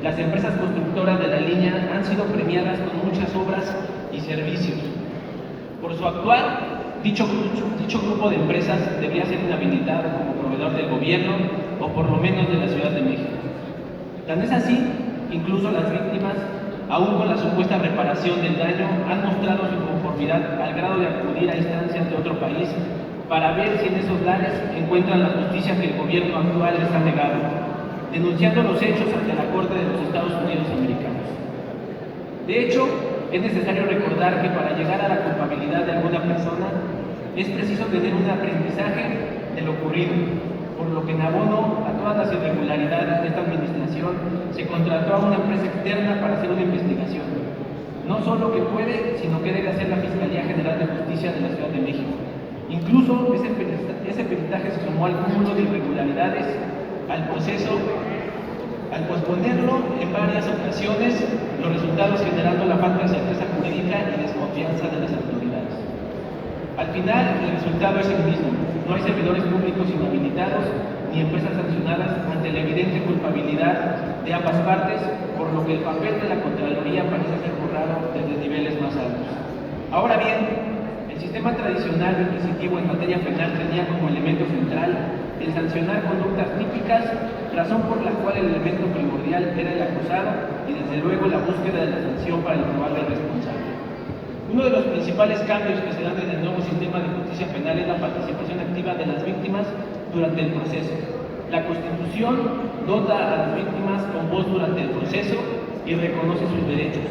Las empresas constructoras de la línea han sido premiadas con muchas obras y servicios. Por su actuar, dicho grupo de empresas debería ser inhabilitado como proveedor del gobierno o por lo menos de la Ciudad de México. Tan es así, incluso las víctimas, aún con la supuesta reparación del daño, han mostrado su conformidad al grado de acudir a instancias de otro país para ver si en esos lares encuentran la justicia que el gobierno actual les ha negado, denunciando los hechos ante la Corte de los Estados Unidos americanos. De hecho, es necesario recordar que para llegar a la culpabilidad de alguna persona es preciso tener un aprendizaje de lo ocurrido, por lo que en abono a todas las irregularidades de esta administración se contrató a una empresa externa para hacer una investigación. No solo que puede, sino que debe hacer la Fiscalía General de Justicia de la Ciudad de México. Incluso ese peritaje se sumó al cúmulo de irregularidades al proceso, al posponerlo en varias ocasiones, los resultados generando la falta de certeza jurídica y desconfianza de las autoridades. Al final, el resultado es el mismo. No hay servidores públicos inhabilitados ni empresas sancionadas ante la evidente culpabilidad de ambas partes, por lo que el papel de la Contraloría parece ser borrado desde niveles más altos. Ahora bien, el sistema tradicional y inquisitivo en materia penal tenía como elemento central el sancionar conductas típicas, razón por la cual el elemento primordial era el acusado y desde luego la búsqueda de la sanción para el probable responsable. Uno de los principales cambios que se dan en el nuevo sistema de justicia penal es la participación activa de las víctimas durante el proceso. La Constitución dota a las víctimas con voz durante el proceso y reconoce sus derechos.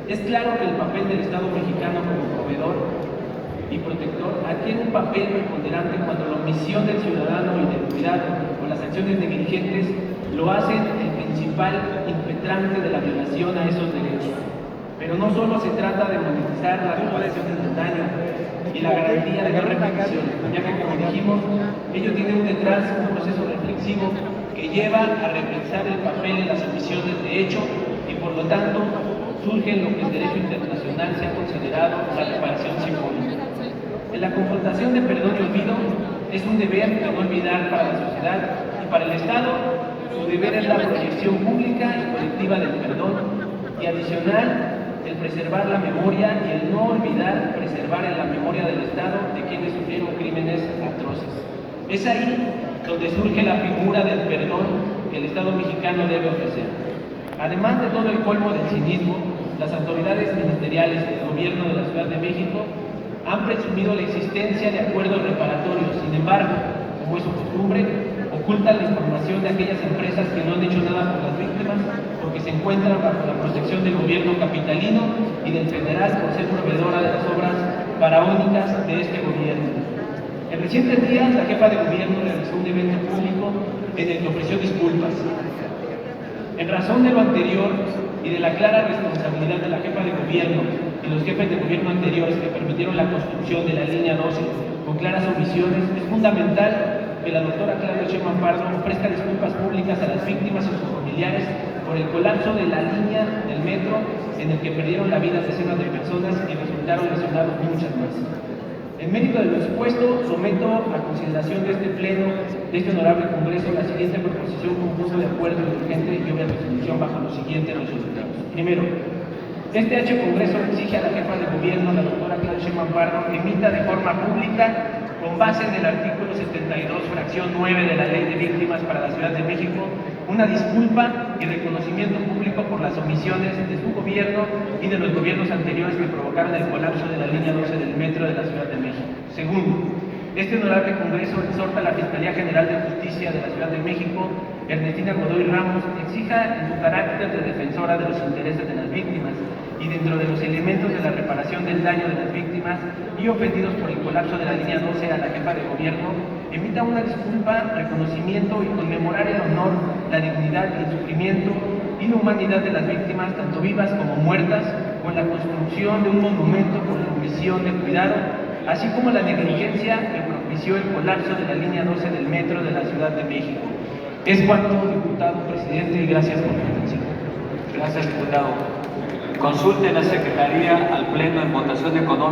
Es claro que el papel del Estado mexicano como proveedor y protector adquiere un papel preponderante cuando la omisión del ciudadano y del cuidado o las acciones negligentes lo hacen el principal impetrante de la violación a esos derechos. Pero no solo se trata de monetizar la reparación del daño y la garantía de no repetición, ya que, como dijimos, ello tiene detrás un proceso reflexivo que lleva a repensar el papel en las omisiones de hecho y, por lo tanto, surge en lo que el derecho internacional se ha considerado la reparación simbólica. En la confrontación de perdón y olvido es un deber de no olvidar para la sociedad y para el Estado. Su deber es la proyección pública y colectiva del perdón y adicional el preservar la memoria y el no olvidar preservar en la memoria del Estado de quienes sufrieron crímenes atroces. Es ahí donde surge la figura del perdón que el Estado mexicano debe ofrecer. Además de todo el colmo del cinismo, las autoridades ministeriales del gobierno de la Ciudad de México han presumido la existencia de acuerdos reparatorios. Sin embargo, como es su costumbre, ocultan la información de aquellas empresas que no han hecho nada por las víctimas porque se encuentran bajo la protección del gobierno capitalino y del federal por ser proveedora de las obras faraónicas de este gobierno. En recientes días, la jefa de gobierno realizó un evento público en el que ofreció disculpas. En razón de lo anterior y de la clara responsabilidad de la jefa de gobierno y los jefes de gobierno anteriores que permitieron la construcción de la línea 12 con claras omisiones, es fundamental que la doctora Claudia Sheinbaum Pardo ofrezca disculpas públicas a las víctimas y sus familiares por el colapso de la línea del metro en el que perdieron la vida decenas de personas y resultaron lesionados muchas más. En mérito de lo expuesto, someto a consideración de este pleno, de este honorable Congreso, la siguiente proposición con punto de acuerdo urgente y obvia resolución bajo los siguientes resultados. Primero, este Congreso exige a la jefa de gobierno, la doctora Claudia Sheinbaum Pardo, que emita de forma pública, con base en el artículo 72, fracción 9 de la Ley de Víctimas para la Ciudad de México, una disculpa y reconocimiento público por las omisiones de su gobierno y de los gobiernos anteriores que provocaron el colapso de la línea 12 del metro de la Ciudad de México. Segundo, este honorable Congreso exhorta a la Fiscalía General de Justicia de la Ciudad de México, Ernestina Godoy Ramos, exija en su carácter de defensora de los intereses de las víctimas y dentro de los elementos de la reparación del daño de las víctimas y ofendidos por el colapso de la línea 12 a la jefa de gobierno, emita una disculpa, reconocimiento y conmemorar el honor, la dignidad y el sufrimiento y la humanidad de las víctimas, tanto vivas como muertas, con la construcción de un monumento por la omisión de cuidado, así como la negligencia que propició el colapso de la línea 12 del metro de la Ciudad de México. Es cuanto, diputado, presidente, y gracias por la atención. Gracias, diputado. Consulte la Secretaría al Pleno en votación económica.